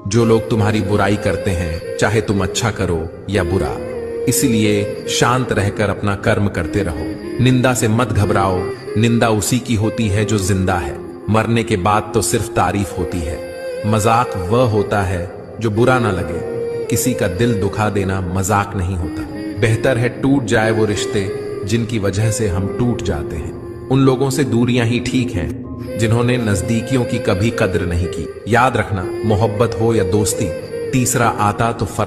जो लोग तुम्हारी बुराई करते हैं, चाहे तुम अच्छा करो या बुरा, इसलिए शांत रहकर अपना कर्म करते रहो। निंदा से मत घबराओ, निंदा उसी की होती है जो जिंदा है। मरने के बाद तो सिर्फ तारीफ होती है। मजाक वह होता है जो बुरा ना लगे। किसी का दिल दुखा देना मजाक नहीं होता। बेहतर है टूट जाए वो रिश्ते जिनकी वजह से हम टूट जाते हैं। उन लोगों से दूरियां ही ठीक हैं जिन्होंने नजदीकियों की कभी कद्र नहीं की। याद रखना, मोहब्बत हो या दोस्ती, तीसरा आता तो फर्क